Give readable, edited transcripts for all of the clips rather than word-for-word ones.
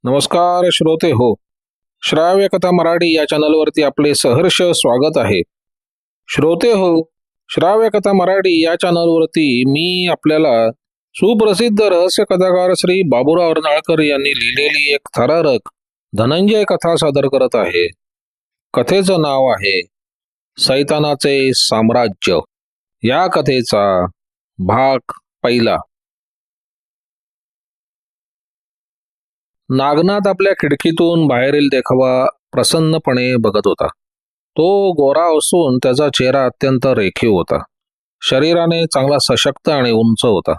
नमस्कार श्रोते हो. श्राव्य कथा मराठी या चॅनलवरती आपले सहर्ष स्वागत आहे. श्रोते हो, श्राव्य कथा मराठी या चॅनलवरती मी आपल्याला सुप्रसिद्ध रहस्य कथाकार श्री बाबूराव अर्नाळकर यांनी लिहिलेली एक थरारक धनंजय कथा सादर करत आहे. कथेचं नाव आहे सैतानाचे साम्राज्य. या कथेचा भाग पहिला. नागनाथ आपल्या खिडकीतून बाहेरील देखावा प्रसन्नपणे बघत होता. तो गोरा असून त्याचा चेहरा अत्यंत रेखीव होता. शरीराने चांगला सशक्त आणि उंच होता.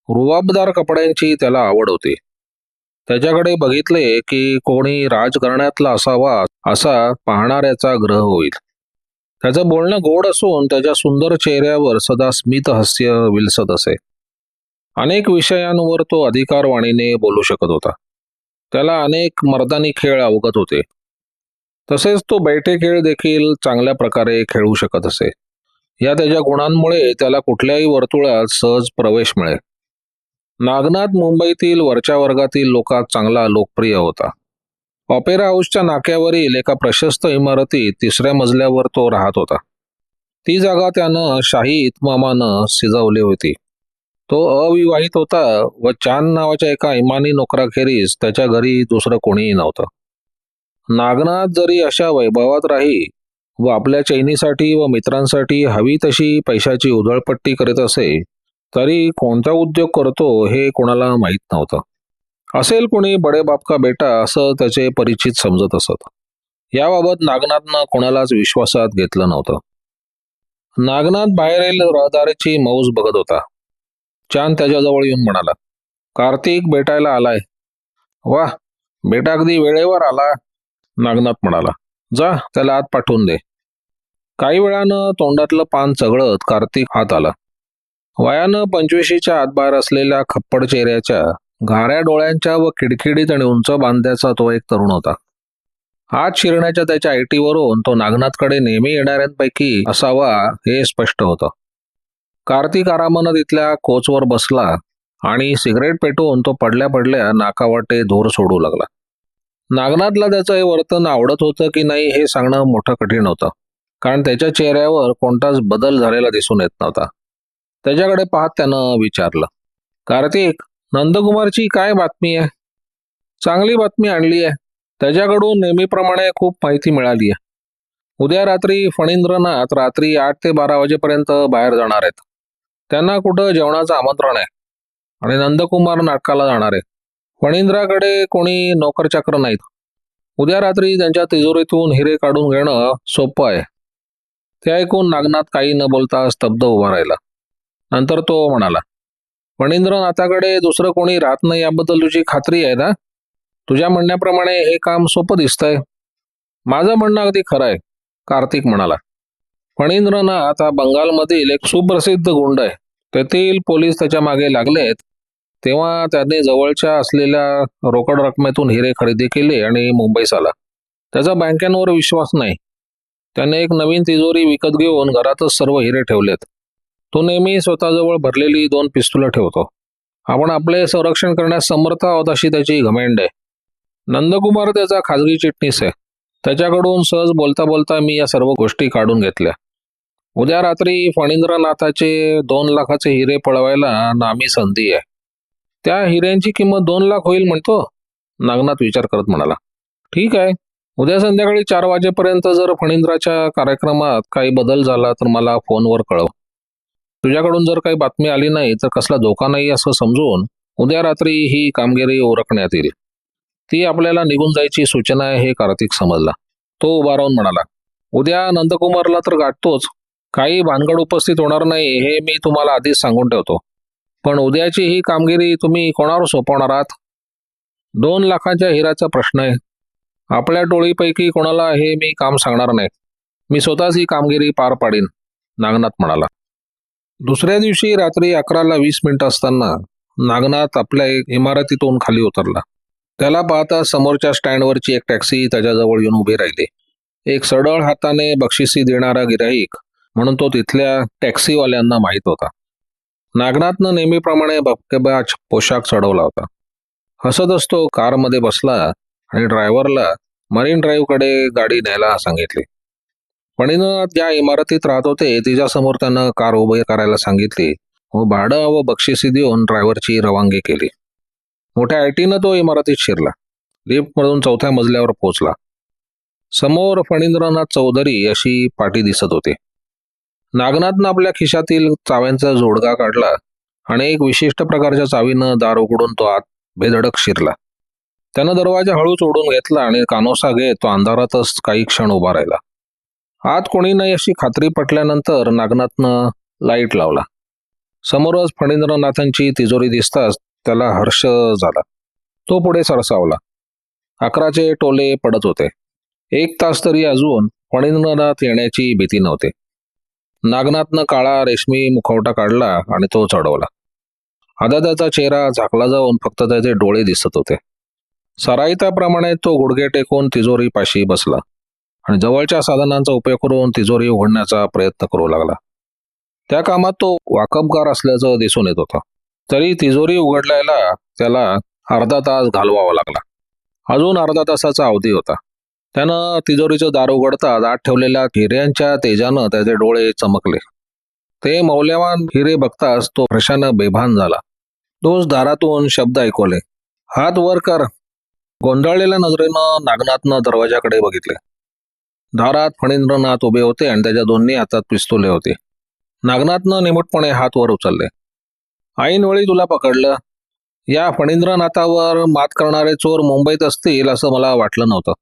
रुबाबदार कपड्यांची त्याला आवड होती. त्याच्याकडे बघितले की कोणी राजघराण्यातला असावा असा पाहणाऱ्याचा ग्रह होईल. त्याचं बोलणं गोड असून त्याच्या सुंदर चेहऱ्यावर सदा स्मित हास्य विलसत असे. अनेक विषयांवर तो अधिकारवाणीने बोलू शकत होता. त्याला अनेक मर्दानी खेळ अवगत होते. तसेच तो बैठे खेळ देखील चांगल्या प्रकारे खेळू शकत असे. या त्याच्या गुणांमुळे त्याला कुठल्याही वर्तुळात सहज प्रवेश मिळे. नागनाथ मुंबईतील वरच्या वर्गातील लोकात चांगला लोकप्रिय होता. ऑपेरा हाऊसच्या नाक्यावरील एका प्रशस्त इमारतीत 3ऱ्या मजल्यावर तो राहत होता. ती जागा त्यानं शाही इतमामानं शिजवली होती. तो अविवाहित होता व चांद नावाच्या एका इमानी नोकराखेरीज त्याच्या घरी दुसरं कोणीही नव्हतं. नागनाथ जरी अशा वैभवात राही व आपल्या चैनीसाठी व मित्रांसाठी हवी तशी पैशाची उधळपट्टी करीत असे, तरी कोणता उद्योग करतो हे कोणाला माहीत नव्हतं. असेल कोणी बडे बाप का बेटा असं त्याचे परिचित समजत असत. याबाबत नागनाथनं कोणालाच विश्वासात घेतलं नव्हतं. नागनाथ बाहेरील रहदारीची मौज बघत होता. चांद त्याच्याजवळ येऊन म्हणाला, कार्तिक भेटायला आलाय. वाह, बेटा अगदी वेळेवर आला. नागनाथ म्हणाला, जा त्याला आत पाठवून दे. काही वेळानं तोंडातलं पान चघळत कार्तिक आत आला. वयानं 25च्या आत बाहेर असलेल्या खप्पड चेहऱ्याच्या, घाऱ्या डोळ्यांच्या व खिडखिडीत आणि उंच बांध्याचा तो एक तरुण होता. आत शिरण्याच्या त्याच्या ऐटीवरून तो नागनाथकडे नेहमी येणाऱ्यांपैकी असावा हे स्पष्ट होतं. कार्तिक आरामानं तिथल्या कोचवर बसला आणि सिगरेट पेटवून तो पडल्या पडल्या नाकावाटे धूर सोडू लागला. नागनाथला त्याचं हे वर्तन आवडत होतं की नाही हे सांगणं मोठं कठीण होतं, कारण त्याच्या चेहऱ्यावर कोणताच बदल झालेला दिसून येत नव्हता. त्याच्याकडे पाहत त्यानं विचारलं, कार्तिक, नंदकुमारची काय बातमी आहे? चांगली बातमी आणली आहे. त्याच्याकडून नेहमीप्रमाणे खूप माहिती मिळाली आहे. उद्या रात्री फणींद्रनाथ रात्री 8 ते 12 वाजेपर्यंत बाहेर जाणार आहेत. त्यांना कुठं जेवणाचं आमंत्रण आहे आणि नंदकुमार नाटकाला जाणार आहे. फणींद्राकडे कोणी नोकरचाकर नाहीत. उद्या रात्री त्यांच्या तिजोरीतून हिरे काढून घेणं सोपं आहे. ते ऐकून नागनाथ काही न बोलता स्तब्ध उभा राहिला. नंतर तो म्हणाला, फणींद्रनाथाकडे दुसरं कोणी राहत नाही याबद्दल तुझी खात्री आहे ना? तुझ्या म्हणण्याप्रमाणे हे काम सोपं दिसतंय. माझं म्हणणं अगदी खरं आहे, कार्तिक म्हणाला. फणींद्रनाथ हा बंगालमधील एक सुप्रसिद्ध गुंड आहे. तेथील पोलीस त्याच्या मागे लागलेत तेव्हा त्याने जवळच्या असलेल्या रोकड रकमेतून हिरे खरेदी केले आणि मुंबईस आला. त्याचा बँकांवर विश्वास नाही. त्याने एक नवीन तिजोरी विकत घेऊन घरातच सर्व हिरे ठेवलेत. तो नेहमी स्वतःजवळ भरलेली 2 पिस्तुलं ठेवतो. आपण आपले संरक्षण करण्यास समर्थ आहोत अशी त्याची घमेंड आहे. नंदकुमार त्याचा खाजगी चिटणीस आहे. त्याच्याकडून सहज बोलता बोलता मी या सर्व गोष्टी काढून घेतल्या. उद्या रात्री फणींद्रनाथाचे 2 लाखाचे हिरे पळवायला नामी संधी आहे. त्या हिऱ्यांची किंमत 2 लाख होईल म्हणतो? नागनाथ विचार करत म्हणाला. ठीक आहे, उद्या संध्याकाळी 4 वाजेपर्यंत जर फणींद्राच्या कार्यक्रमात काही बदल झाला तर मला फोनवर कळव. तुझ्याकडून जर काही बातमी आली नाही तर कसला धोका नाही असं समजून उद्या रात्री ही कामगिरी उरकण्यात येईल. ती आपल्याला निघून जायची सूचना आहे हे कार्तिक समजला. तो उभा राहून म्हणाला, उद्या नंदकुमारला तर गाठतोच. काही भानगड उपस्थित होणार नाही हे मी तुम्हाला आधीच सांगून ठेवतो. पण उद्याची ही कामगिरी तुम्ही कोणावर सोपवणार आहात? 2 लाखाच्या हिराचा प्रश्न आहे. आपल्या टोळीपैकी कोणाला हे मी काम सांगणार नाही. मी स्वतःच ही कामगिरी पार पाडीन, नागनाथ म्हणाला. दुसऱ्या दिवशी रात्री 11:20 असताना नागनाथ आपल्या इमारतीतून खाली उतरला. त्याला पाहता समोरच्या स्टँडवरची एक टॅक्सी त्याच्याजवळ येऊन उभी राहिली. एक सडळ हाताने बक्षिसी देणारा गिराईक म्हणून तो तिथल्या टॅक्सीवाल्यांना माहीत होता. नागनाथनं नेहमीप्रमाणे भपकेबाज पोशाख चढवला होता. हसतच तो कारमध्ये बसला आणि ड्रायव्हरला मरीन ड्राईव्हकडे गाडी न्यायला सांगितली. फणींद्रनाथ ज्या इमारतीत राहत होते तिच्यासमोर त्यानं कार उभी करायला सांगितली व भाडं व बक्षिसी देऊन ड्रायव्हरची रवानगी केली. मोठ्या आयटीनं तो इमारतीत शिरला. लिफ्टमधून 4थ्या मजल्यावर पोहोचला. समोर फणींद्रनाथ चौधरी अशी पाटी दिसत होती. नागनाथनं आपल्या खिशातील चाव्यांचा जोडगा काढला आणि एक विशिष्ट प्रकारच्या चावीनं दार उघडून तो आत बेधडक शिरला. त्यानं दरवाजा हळूच ओढून घेतला आणि कानोसा घेत तो अंधारातच काही क्षण उभा राहिला. आत कोणी नाही अशी खात्री पटल्यानंतर नागनाथनं लाईट लावला. समोरच फणींद्रनाथांची तिजोरी दिसताच त्याला हर्ष झाला. तो पुढे सरसावला. 11चे टोले पडत होते. 1 तास तरी अजून फणींद्रनाथ येण्याची भीती नव्हती. नागनाथनं काळा रेशमी मुखवटा काढला आणि तो चढवला. आता त्याचा चेहरा झाकला जाऊन फक्त त्याचे डोळे दिसत होते. सराईताप्रमाणे तो गुडघे टेकून तिजोरी पाशी बसला आणि जवळच्या साधनांचा उपयोग करून तिजोरी उघडण्याचा प्रयत्न करू लागला. त्या कामात तो वाकबगार असल्याचं दिसून येत होतं. तरी तिजोरी उघडल्याला त्याला अर्धा तास घालवावा लागला. अजून अर्धा तासाचा अवधी होता. त्यानं तिजोरीचं दार उघडताच आत ठेवलेल्या हिऱ्यांच्या तेजानं त्याचे डोळे चमकले. ते मौल्यवान हिरे बघताच तो हर्षानं बेभान झाला. तोच दारातून शब्द ऐकवले, हात वर कर. गोंधळलेल्या नजरेनं नागनाथनं दरवाजाकडे बघितले. दारात फणींद्रनाथ उभे होते आणि त्याच्या दोन्ही हातात पिस्तुले होते. नागनाथनं निमूटपणे हात वर उचलले. ऐनवेळी तुला पकडलं. या फणींद्रनाथावर मात करणारे चोर मुंबईत असतील असं मला वाटलं नव्हतं.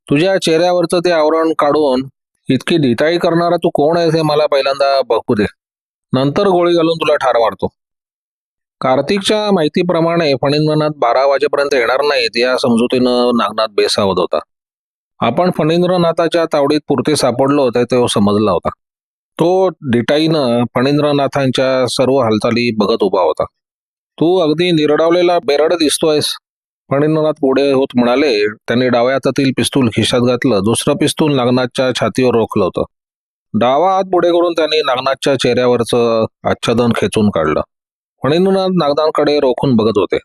तुझ्या चेहऱ्यावरचं ते आवरण काढून इतकी ढिटाई करणारा तू कोण आहेस हे मला पहिल्यांदा बघू दे. नंतर गोळी घालून तुला ठार मारतो. कार्तिकच्या माहितीप्रमाणे फणींद्रनाथ 12 वाजेपर्यंत येणार नाहीत या समजुतीनं नागनाथ बेसावत होता. आपण फणींद्रनाथाच्या तावडीत पुरते सापडलो ते तो समजला होता. तो डिटाईनं फणींद्रनाथांच्या सर्व हालचाली बघत उभा होता. तू अगदी निरडावलेला बेरड दिसतोयस. फणींद्रनाथ पुढे होत म्हणाले. त्यांनी डाव्या हातातील पिस्तूल खिशात घातलं. दुसरं पिस्तूल नागनाथच्या छातीवर रोखलं होतं. डावा हात पुढे करून त्यांनी नागनाथच्या चेहऱ्यावरचं आच्छादन खेचून काढलं. फणींद्रनाथ नागनाथकडे रोखून बघत होते.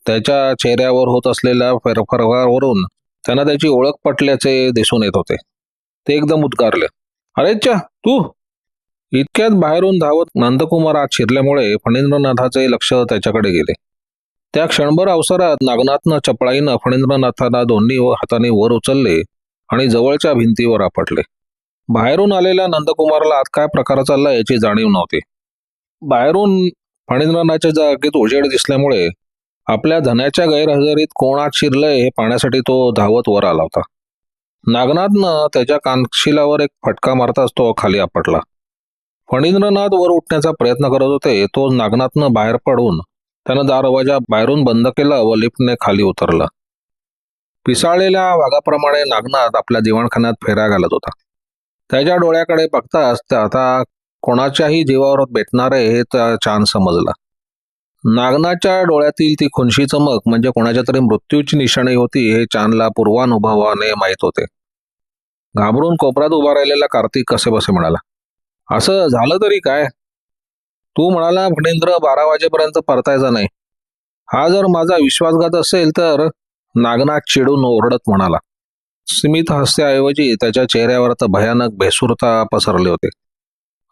त्याच्या चेहऱ्यावर होत असलेल्या फेरफारावरून त्यांना त्याची ओळख पटल्याचे दिसून येत होते. ते एकदम उद्गारले, अरेच्चा तू. इतक्यात बाहेरून धावत नंदकुमार आत शिरल्यामुळे फणींद्रनाथाचे लक्ष त्याच्याकडे गेले. त्या क्षणभर अवसरात नागनाथनं चपळाईनं फणींद्रनाथाला दोन्ही हाताने वर उचलले आणि जवळच्या भिंतीवर आपटले. बाहेरून आलेल्या नंदकुमारला आत काय प्रकार चालला याची जाणीव नव्हती. बाहेरून फणींद्रनाथाच्या जागेत उजेड दिसल्यामुळे आपल्या धनाच्या गैरहजेरीत कोण आत शिरलंय हे पाहण्यासाठी तो धावत वर आला होता. नागनाथनं त्याच्या कानशिलावर एक फटका मारताच तो खाली आपटला. फणींद्रनाथ वर उठण्याचा प्रयत्न करत होते. तो नागनाथनं बाहेर पडून त्यानं दरवाजा बाहेरून बंद केला व लिफ्टने खाली उतरला. पिसाळलेल्या वाघाप्रमाणे नागनाथ आपल्या दिवाणखान्यात फेऱ्या घालत होता. त्याच्या डोळ्याकडे बघताच आता कोणाच्याही जीवावर बेतणारे हे चान समजला. नागनाथच्या डोळ्यातील ती खुनशी चमक म्हणजे कोणाच्या तरी मृत्यूची निशाणी होती हे चानला पूर्वानुभवाने माहीत होते. घाबरून कोपऱ्यात उभा राहिलेला कार्तिक कसेबसे म्हणाला, असं झालं तरी काय? तू म्हणाला फणींद्र 12 वाजेपर्यंत परतायचा नाही. हा जर माझा विश्वासघात असेल तर, नागनाथ चिडून ओरडत म्हणाला. स्मित हास्याऐवजी त्याच्या चेहऱ्यावर तर भयानक भेसूरता पसरले होते.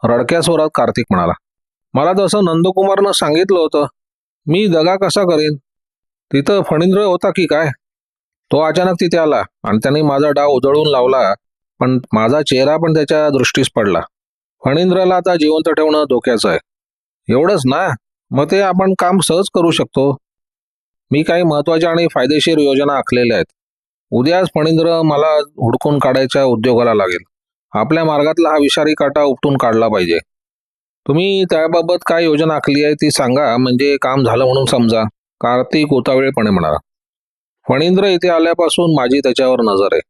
रडक्या स्वरात कार्तिक म्हणाला, मला तसं नंदकुमारनं सांगितलं होतं. मी दगा कसा करीन? तिथं फणींद्र होता की काय? तो अचानक तिथे आला आणि त्याने माझा डाव उधळून लावला, पण माझा चेहरा पण त्याच्या दृष्टीस पडला. फणींद्रला आता जिवंत ठेवणं धोक्याचं आहे. एवढंच ना? मग ते आपण काम सहज करू शकतो. मी काही महत्वाच्या आणि फायदेशीर योजना आखलेल्या आहेत. उद्याच फणींद्र मला हुडकून काढायच्या उद्योगाला लागेल. आपल्या मार्गातला हा विषारी काटा उपटून काढला पाहिजे. तुम्ही त्याबाबत काय योजना आखली आहे ती सांगा, म्हणजे काम झालं म्हणून समजा, कार्तिक उतावळेपणे म्हणाला. फणींद्र इथे आल्यापासून माझी त्याच्यावर नजर आहे.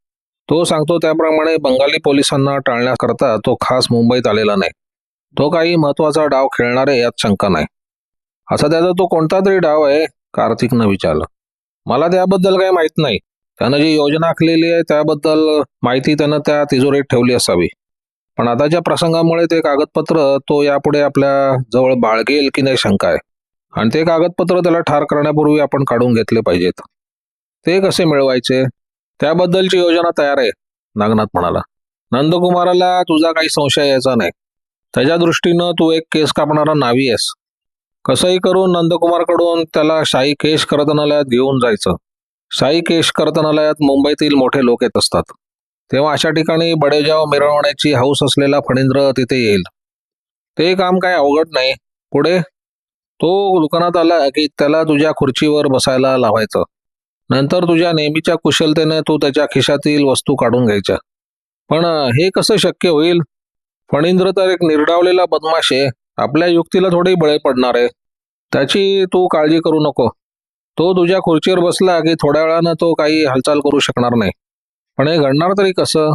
तो सांगतो त्याप्रमाणे बंगाली पोलिसांना टाळण्याकरता तो खास मुंबईत आलेला नाही. तो काही महत्वाचा डाव खेळणार आहे यात शंका नाही. असा त्याचा तो कोणता तरी डाव आहे? कार्तिकनं विचारलं. मला त्याबद्दल काही माहीत नाही. त्यानं जी योजना आखलेली आहे त्याबद्दल माहिती त्यानं त्या तिजोरीत ठेवली असावी. पण आताच्या प्रसंगामुळे ते कागदपत्र तो यापुढे आपल्या जवळ बाळगेल की नाही शंका आहे. आणि ते कागदपत्र त्याला ठार करण्यापूर्वी आपण काढून घेतले पाहिजेत. ते कसे मिळवायचे त्याबद्दलची योजना तयार आहे, नागनाथ म्हणाला. नंदकुमाराला तुझा काही संशय यायचा नाही. त्याच्या दृष्टीनं तू एक केस कापणारा नावी आहेस. कसंही करून नंदकुमारकडून त्याला शाही केश कर्तनालयात घेऊन जायचं. शाही केश कर्तनालयात मुंबईतील मोठे लोक येत असतात, तेव्हा अशा ठिकाणी बडेजाव मिरवण्याची हौस असलेला फणींद्र तिथे येईल. ते काम काय अवघड नाही. पुढे तो दुकानात आला की त्याला तुझ्या खुर्चीवर बसायला लावायचं. नंतर तुझ्या नेहमीच्या कुशलतेने तू त्याच्या खिशातील वस्तू काढून घ्यायच्या. पण हे कसं शक्य होईल? फणींद्र तर एक निर्डावलेला बदमाश आहे. आपल्या युक्तीला थोडी बळी पडणार आहे. त्याची तू काळजी करू नको. तो तुझ्या खुर्चीवर बसला की थोड्या वेळानं तो काही हालचाल करू शकणार नाही. पण हे घडणार तरी कसं?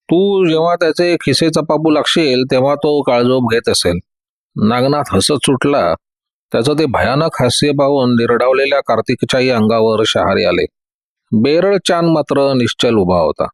तू जेव्हा त्याचे खिसे चपापू लागशील तेव्हा तो काळजोब घेत असेल. नागनाथ हसत सुटला. त्याचं ते भयानक हास्य पाहून निर्डावलेल्या कार्तिकच्याही अंगावर शहारे आले. बेरळ चांद मात्र निश्चल उभा होता.